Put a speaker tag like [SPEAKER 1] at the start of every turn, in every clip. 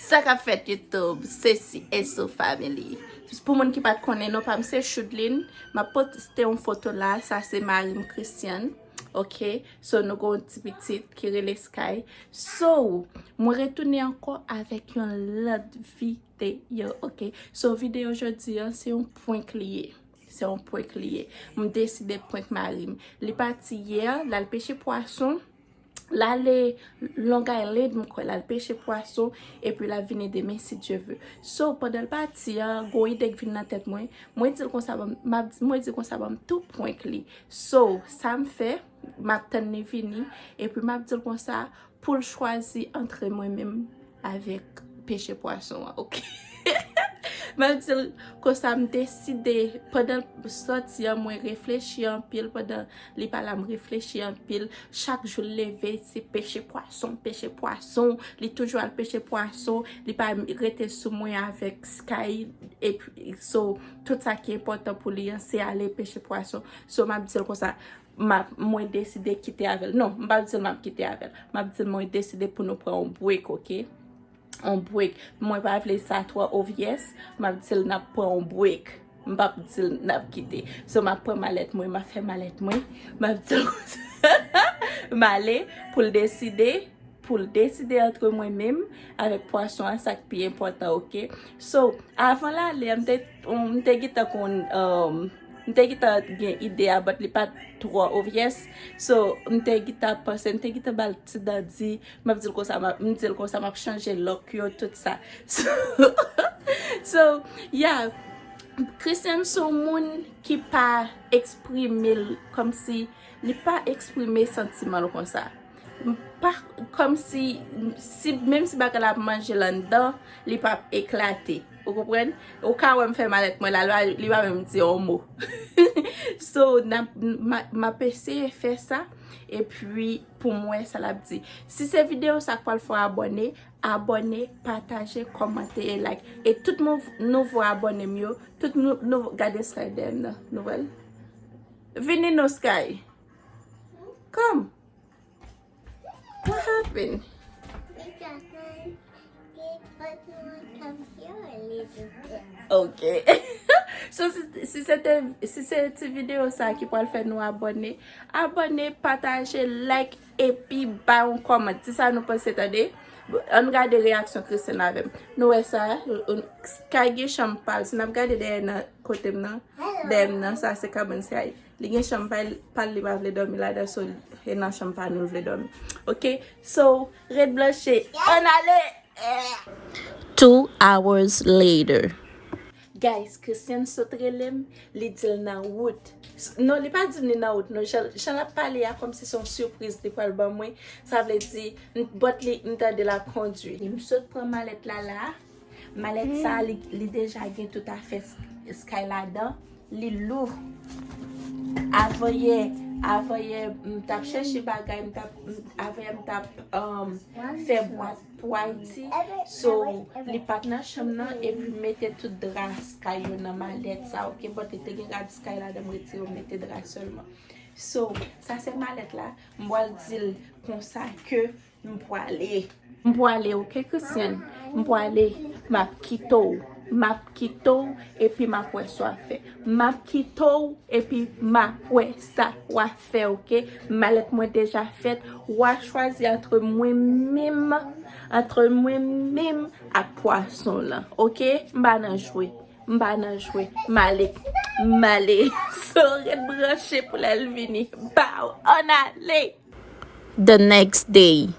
[SPEAKER 1] Ça qu'a fait YouTube, ceci est so family. Pour moun qui pas connaît non pas c'est Chudlin, m'a posté une photo là, ça c'est Marim Christian. OK, so nous avons un petit qui relève Sky. So, moi retourner encore avec une autre vidéo. OK, so vidéo aujourd'hui c'est un point clé. C'est un point clé. Je décide point Marim. Les parti hier, là le pêcher poisson. Là, les longues l'aide, là, le pêcher poisson, et puis la venir demain si Dieu veut. So, pendant le parti, goï dek vin dans tête moi dis qu'on ça va tout point clé. So, ça me fait, m'a tenne vini, et puis m'a dit comme ça, pour choisir entre moi-même avec pêcher poisson, ok? M'a dit que ça me décidé pendant sortir moi réfléchir en pile pendant les pas me réfléchir en pile chaque jour lever c'est pêcher poisson les toujours à pêcher poisson les pas rester sous moi avec Sky et puis so tout ça qui est important pour lui c'est aller pêcher poisson so m'a dit comme ça moi décidé quitter avec non m'a dit m'a quitter avec m'a dit moi décidé pour nous prendre un break ok on break moi pas appeler ça trop obvious m'a dit n'a pas un break m'a dit n'a quitter so m'a prend mallette moi m'a fait mallette moi m'a dit m'aller pour décider entre moi-même avec poisson un sac plus important ok so avant là on était qu'on Ntegita gen idea but li pas trop obvious so ntegita pense ntegita bal ti dadi m'a dit comme ça m'a changer look yo tout ça so yeah Christian son moun qui pas exprimer comme si li pas exprimer sentiment comme ça pas comme si même si bakala manger là-dedans li pas éclater vous comprenez au cas où me fait mal moi la li va même dire un mot so ma PC fait ça et puis pour moi ça l'a dit si cette vidéo ça quoi le faut abonner partager commenter et like et tout le monde nouveau abonné mieux tout nous garder Sky dem nouvelle venez no Sky come what happened ok so si cette vidéo ça qui peut le faire nous abonner partager like et puis bah on commente si ça nous pense attendez on regarde les réactions Christian avec nous ça Sky champagne si on regarde derrière côté maintenant dem ça c'est cabane c'est les champagne pas les va dormir là so et dans champagne nous veut dormir ok so red blanche on allait 2 hours later guys Christian sotrelem li dit nan wood non li pas dit nan wood non j'en a parlé comme si son surprise de quoi le ba moi ça veut dire bot li de la conduire il me saute prend mallette là mallette ça li déjà gen tout à fait Sky là-dedans li l'ouvre Avoye m'tap chercher bagay m'tap faire boîte pour Haïti so li pat nan chambre nan et puis mettez tout drap Sky dans mallette ça OK but te gen gade Sky là de retirer mettez drap seulement so ça c'est mallette là m'boal dire comme ça que m'po aller OK Christian m'po aller m'a quito et puis ma poe soit fait m'a quito et puis ma poe ça wa fait OK mallette moi déjà faite ou choisir entre moi-même à poisson là OK m'ba nan jouer malé so red branché pour la venir bah on allait the next day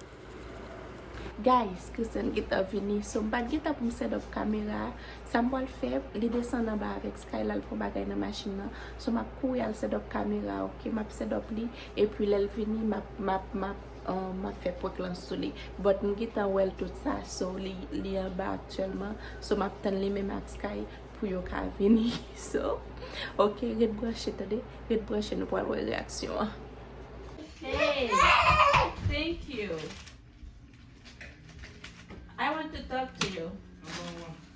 [SPEAKER 1] guys Christian gita vini so mba gita pour set up caméra ça m'a le faire li descend en bas avec Sky là pour bagay dans machine là so m'a courir al set up caméra OK m'a set up li et puis l'elle vini m'a fait pour clan soleil but m'gita well tout ça so li en bas actuellement so m'a tande li même avec Sky pour yo ka vini so OK red branché nous pour avoir réaction hey thank you I want to talk to you.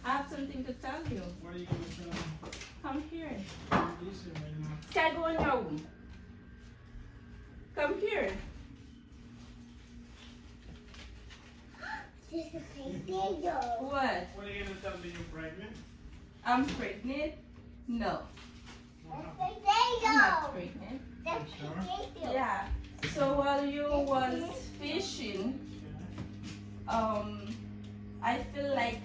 [SPEAKER 1] I have something to tell you.
[SPEAKER 2] What are you going to tell me?
[SPEAKER 1] Come here.
[SPEAKER 2] Listen right now.
[SPEAKER 1] Sky, go in your room. Come here. What?
[SPEAKER 2] What are you gonna tell me you're pregnant?
[SPEAKER 1] I'm pregnant? No,
[SPEAKER 2] Wow.
[SPEAKER 1] I'm not pregnant.
[SPEAKER 2] Sure.
[SPEAKER 1] Yeah. So while you was fishing, I feel like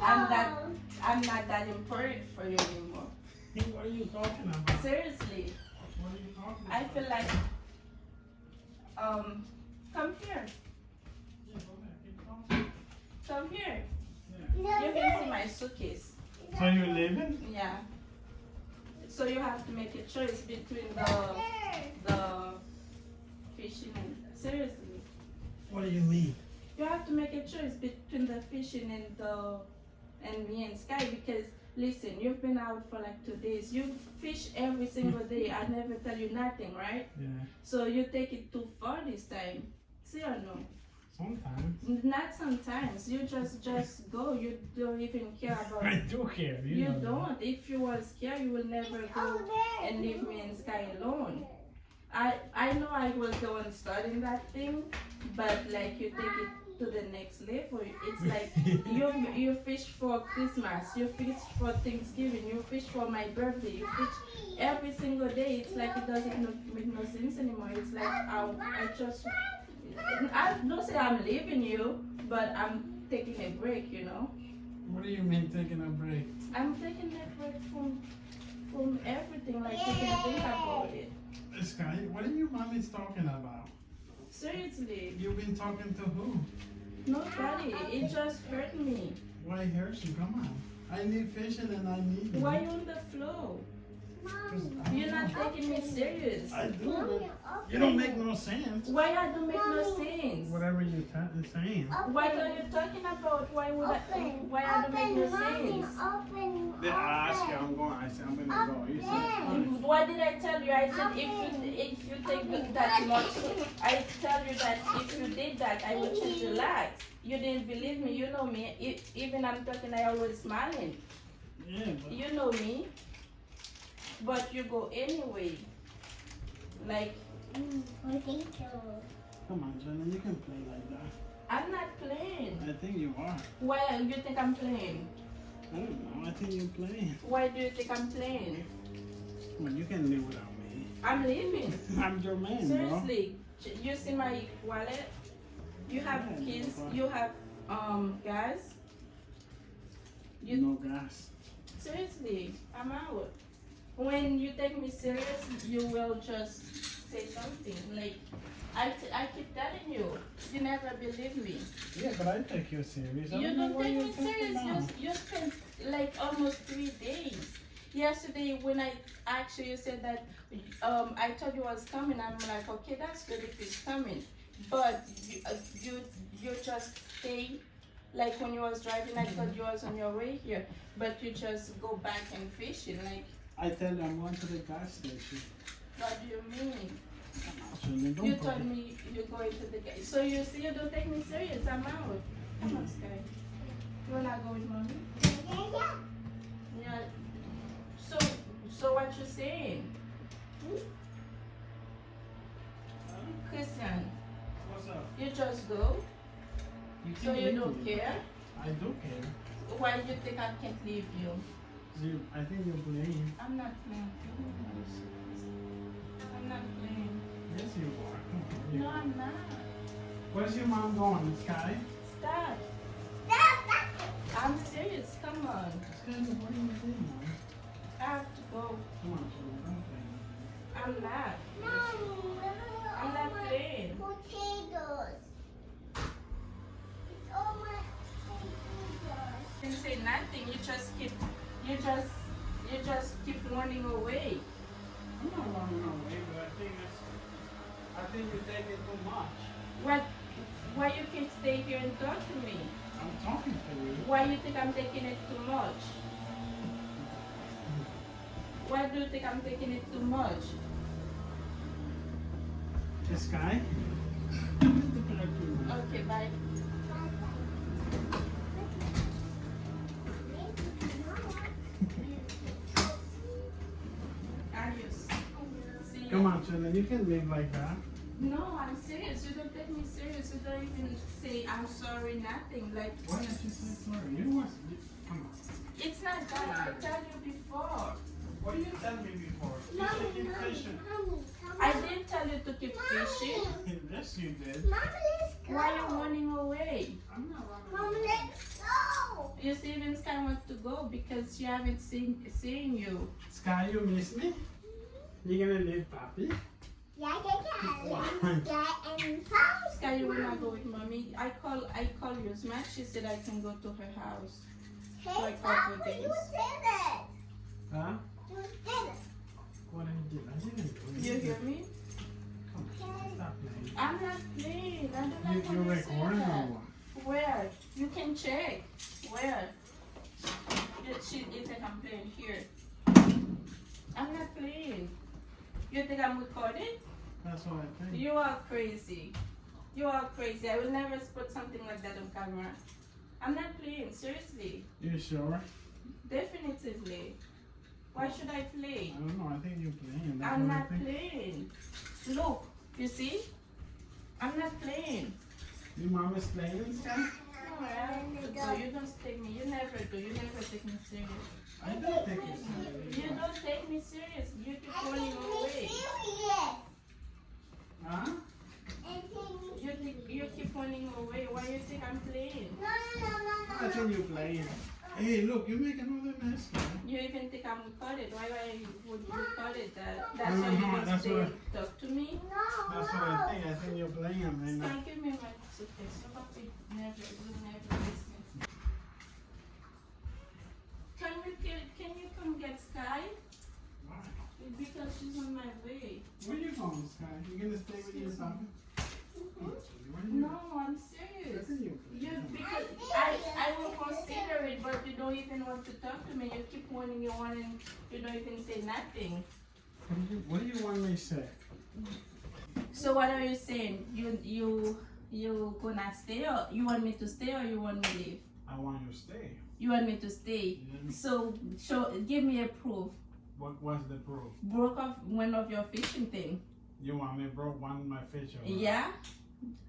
[SPEAKER 1] I'm not that important for you anymore.
[SPEAKER 2] What are you talking about?
[SPEAKER 1] Seriously,
[SPEAKER 2] What are you talking about?
[SPEAKER 1] I feel like come here,
[SPEAKER 2] Yeah, go ahead, keep talking.
[SPEAKER 1] come here.
[SPEAKER 2] Yeah.
[SPEAKER 1] You can see my suitcase.
[SPEAKER 2] So you're leaving?
[SPEAKER 1] Yeah. So you have to make a choice between the fishing and seriously.
[SPEAKER 2] What do you mean?
[SPEAKER 1] You have to make a choice between the fishing and me and Sky because listen, you've been out for like 2 days. You fish every single day. I never tell you nothing, right?
[SPEAKER 2] Yeah.
[SPEAKER 1] So you take it too far this time. See or no?
[SPEAKER 2] Sometimes.
[SPEAKER 1] Not sometimes. You just go. You don't even care about
[SPEAKER 2] I do care.
[SPEAKER 1] You
[SPEAKER 2] know that.
[SPEAKER 1] don't. If you was scared, you will never go and leave me and Sky alone. I know I was the one starting that thing, but like you take it to the next level. It's like you fish for Christmas, you fish for Thanksgiving, you fish for my birthday, you fish every single day. It's like it doesn't make no sense anymore. It's like I don't say I'm leaving you, but I'm taking a break. You know.
[SPEAKER 2] What do you mean taking a break?
[SPEAKER 1] I'm taking a break from everything, like you can think about it.
[SPEAKER 2] Sky, what are you mommies talking about?
[SPEAKER 1] Seriously,
[SPEAKER 2] You've been talking to who?
[SPEAKER 1] nobody. It just hurt me.
[SPEAKER 2] Why hurts you? Come on. I need fishing and I need you.
[SPEAKER 1] Why you on the floor?
[SPEAKER 2] 'Cause I don't
[SPEAKER 1] You're not
[SPEAKER 2] know.
[SPEAKER 1] taking me serious.
[SPEAKER 2] I do, but you don't make no sense.
[SPEAKER 1] Why I don't make no sense?
[SPEAKER 2] Whatever you're saying.
[SPEAKER 1] What are you talking about? Why I don't make no sense?
[SPEAKER 2] They ask you, I'm going. I said, I'm gonna go. You said,
[SPEAKER 1] What did I tell you? I said if you take that much, I tell you that if you did that, I would change your life. You didn't believe me. You know me. Even I'm talking, I always smiling.
[SPEAKER 2] yeah, but
[SPEAKER 1] You know me. But you go anyway. Like
[SPEAKER 2] come on, Jenna, you can play like that.
[SPEAKER 1] I'm not playing.
[SPEAKER 2] I think you are.
[SPEAKER 1] Why you think I'm playing?
[SPEAKER 2] I don't know. I think you're playing.
[SPEAKER 1] Why do you think I'm playing?
[SPEAKER 2] Well, you can live without me.
[SPEAKER 1] I'm leaving.
[SPEAKER 2] I'm your man,
[SPEAKER 1] Seriously. You see my wallet? You have
[SPEAKER 2] Yeah,
[SPEAKER 1] keys.
[SPEAKER 2] no
[SPEAKER 1] You have gas.
[SPEAKER 2] bro. No gas.
[SPEAKER 1] Seriously, I'm out. When you take me serious, you will just say something. Like I keep telling you, you never believe me.
[SPEAKER 2] Yeah, but I take you serious. I
[SPEAKER 1] You
[SPEAKER 2] don't know
[SPEAKER 1] don't
[SPEAKER 2] what
[SPEAKER 1] take
[SPEAKER 2] you're
[SPEAKER 1] me
[SPEAKER 2] talking
[SPEAKER 1] serious.
[SPEAKER 2] about.
[SPEAKER 1] You spent like almost 3 days. Yesterday when I asked you, you said that I told you was coming. I'm like, okay, that's good if it's coming. But you just stay. Like when you was driving, I thought you was on your way here, but you just go back and fishing. Like,
[SPEAKER 2] I tell you, I'm going to the gas station.
[SPEAKER 1] what do you mean?
[SPEAKER 2] Come on, Shirley, don't
[SPEAKER 1] You
[SPEAKER 2] put
[SPEAKER 1] told
[SPEAKER 2] it-
[SPEAKER 1] me you're going to the guy. So you see, you don't take me serious. I'm out. Come on, Sky. You wanna go with mommy? Yeah. So what you saying? Christian,
[SPEAKER 2] What's up?
[SPEAKER 1] you just go? So
[SPEAKER 2] can
[SPEAKER 1] you
[SPEAKER 2] leave
[SPEAKER 1] don't
[SPEAKER 2] me.
[SPEAKER 1] care?
[SPEAKER 2] I do care.
[SPEAKER 1] Why do you think I can't leave you?
[SPEAKER 2] I think you're playing.
[SPEAKER 1] I'm not playing. I'm not playing.
[SPEAKER 2] Yes, you are. Come on.
[SPEAKER 1] No, I'm not.
[SPEAKER 2] Where's your mom going, Sky?
[SPEAKER 1] Stop. I'm serious. Come on.
[SPEAKER 2] Sky, what are you doing, Mom?
[SPEAKER 1] I have to go.
[SPEAKER 2] Come on, Shirley, don't play.
[SPEAKER 1] I'm not. I'm not playing.
[SPEAKER 3] Potatoes. It's all my potatoes.
[SPEAKER 1] You didn't say nothing. You just keep running away.
[SPEAKER 2] I'm not running away, but I think you're taking too much.
[SPEAKER 1] Why you can't stay here and talk to me?
[SPEAKER 2] I'm talking to you.
[SPEAKER 1] Why you think I'm taking it too much? Why do you think I'm taking it too much?
[SPEAKER 2] Sky?
[SPEAKER 1] Okay, bye. Adios. See you.
[SPEAKER 2] Come on, Shirley, you can live like that.
[SPEAKER 1] No, I'm serious. You don't take me serious. You don't even say I'm sorry, nothing. Like,
[SPEAKER 2] Why don't you say sorry? You was, come on.
[SPEAKER 1] it's not that. I tell you before.
[SPEAKER 2] What did you tell me before? You
[SPEAKER 3] Mommy,
[SPEAKER 2] said keep
[SPEAKER 3] mommy,
[SPEAKER 2] patient.
[SPEAKER 3] mommy,
[SPEAKER 1] I didn't tell you to keep fishing.
[SPEAKER 2] Yes, you did.
[SPEAKER 3] Mommy, let's go.
[SPEAKER 1] Why are you running away?
[SPEAKER 2] I'm not running.
[SPEAKER 3] Mommy,
[SPEAKER 2] away.
[SPEAKER 3] let's go.
[SPEAKER 1] You see, even Sky wants to go because she haven't seen you.
[SPEAKER 2] Sky, you miss me? You gonna leave Papi?
[SPEAKER 3] Yeah, and house.
[SPEAKER 1] Sky, you will not go with mommy. I call Yusma. She said I can go to her house.
[SPEAKER 3] Hey,
[SPEAKER 1] Like
[SPEAKER 3] Papa,
[SPEAKER 1] couple
[SPEAKER 3] you
[SPEAKER 1] days.
[SPEAKER 3] did it.
[SPEAKER 2] Huh?
[SPEAKER 3] You did it.
[SPEAKER 2] What did you do? I didn't do it.
[SPEAKER 1] You hear me?
[SPEAKER 2] Come on, stop playing.
[SPEAKER 1] I'm not playing. I don't like
[SPEAKER 2] You
[SPEAKER 1] when you say
[SPEAKER 2] recording or
[SPEAKER 1] that.
[SPEAKER 2] what?
[SPEAKER 1] Where? You can check. Where? You think I'm playing here? I'm not playing. You think I'm recording?
[SPEAKER 2] That's what I think.
[SPEAKER 1] You are crazy. You are crazy. I will never put something like that on camera. I'm not playing. Seriously.
[SPEAKER 2] You sure?
[SPEAKER 1] Definitively. Why should I play?
[SPEAKER 2] I don't know. I think you're playing. That's
[SPEAKER 1] I'm
[SPEAKER 2] what I
[SPEAKER 1] not
[SPEAKER 2] think.
[SPEAKER 1] playing. Look, you see? I'm not playing.
[SPEAKER 2] Your mom is playing, Sky?
[SPEAKER 1] So you don't take me. You never do. You never take me serious.
[SPEAKER 2] I don't take it serious.
[SPEAKER 1] You don't take me serious. You keep
[SPEAKER 3] I
[SPEAKER 1] running
[SPEAKER 3] think you're
[SPEAKER 1] away.
[SPEAKER 3] serious.
[SPEAKER 2] Huh?
[SPEAKER 3] I think
[SPEAKER 1] You keep running away. Why you think I'm playing?
[SPEAKER 2] I think you're playing. Hey, look, you make another mess. Sky.
[SPEAKER 1] You even think I'm recorded? Why would you record it? That's
[SPEAKER 2] No,
[SPEAKER 1] why you
[SPEAKER 2] no,
[SPEAKER 1] don't
[SPEAKER 2] that's
[SPEAKER 1] stay
[SPEAKER 2] what
[SPEAKER 1] talk to me.
[SPEAKER 2] That's what I think. I think you're playing right now.
[SPEAKER 1] Sky, give me my suitcase. Nobody will never listen. Can you come get Sky?
[SPEAKER 2] Why?
[SPEAKER 1] Because she's on my way.
[SPEAKER 2] Where you going, Sky? You gonna stay with your son? Where you?
[SPEAKER 1] No, I'm
[SPEAKER 2] I
[SPEAKER 1] serious.
[SPEAKER 2] think you're
[SPEAKER 1] You
[SPEAKER 2] playing.
[SPEAKER 1] because I will consider it, but you don't even want to talk to me. You keep wanting, you don't even say nothing.
[SPEAKER 2] What do you want me to say?
[SPEAKER 1] So what are you saying? You gonna stay, or you want me to stay, or you want me to leave?
[SPEAKER 2] I want you to stay.
[SPEAKER 1] You want me to stay.
[SPEAKER 2] Yeah.
[SPEAKER 1] So give me a proof.
[SPEAKER 2] What's the proof?
[SPEAKER 1] Broke off one of your fishing thing.
[SPEAKER 2] You want me broke one of my fish? Or what?
[SPEAKER 1] Yeah.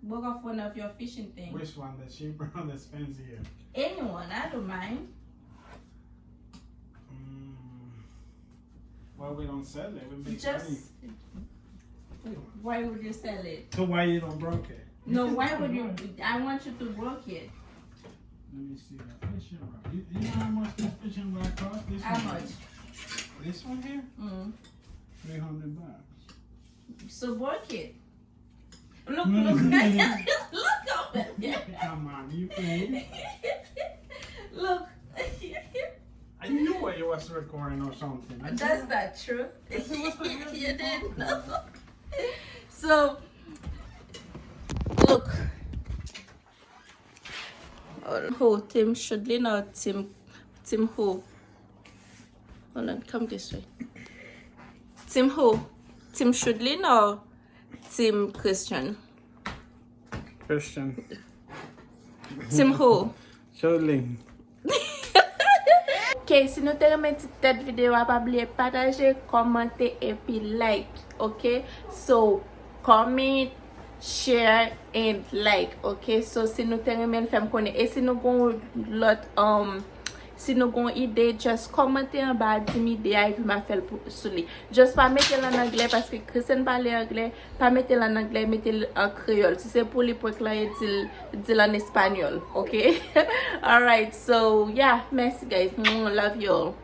[SPEAKER 1] Broke off one of your fishing thing.
[SPEAKER 2] Which one? The cheaper or the expensive?
[SPEAKER 1] Anyone, I don't mind.
[SPEAKER 2] Well, we don't sell it. We make money.
[SPEAKER 1] Just why would you sell it?
[SPEAKER 2] So why you don't broke it?
[SPEAKER 1] No, why would you? I want you to broke it.
[SPEAKER 2] Let me see that fishing rod. You know how much this fishing rod cost? This
[SPEAKER 1] How
[SPEAKER 2] one?
[SPEAKER 1] much?
[SPEAKER 2] This one here?
[SPEAKER 1] Mm.
[SPEAKER 2] $300.
[SPEAKER 1] So broke it. Look,
[SPEAKER 2] Mm.
[SPEAKER 1] look over there.
[SPEAKER 2] Come on, you playing?
[SPEAKER 1] Look.
[SPEAKER 2] I knew you was recording or something. I
[SPEAKER 1] That's not true.
[SPEAKER 2] Yes, it was the
[SPEAKER 1] You didn't know. So, look. Who? Tim Shudlin or Tim who? Hold on, come this way. Tim who? Tim Shudlin or Tim Christian?
[SPEAKER 2] Christian.
[SPEAKER 1] Tim who?
[SPEAKER 2] Shirley.
[SPEAKER 1] Ok, si nou te remen ti tet video, pa oubliye pataje, komente epi like, ok? So, comment, share, and like, ok? So, si nou te remen fem kone, e si nou gon lot, si nou gon ide, just komente an ba, di mi ide a, epi ma fel sou li. Just pa mette lan angle, paske Kristen pale angle, pa mette lan angle, mette an kreol. Si se pou li pou eklaye dil an espanyol, ok? Alright, so, yeah, merci guys. Love you all.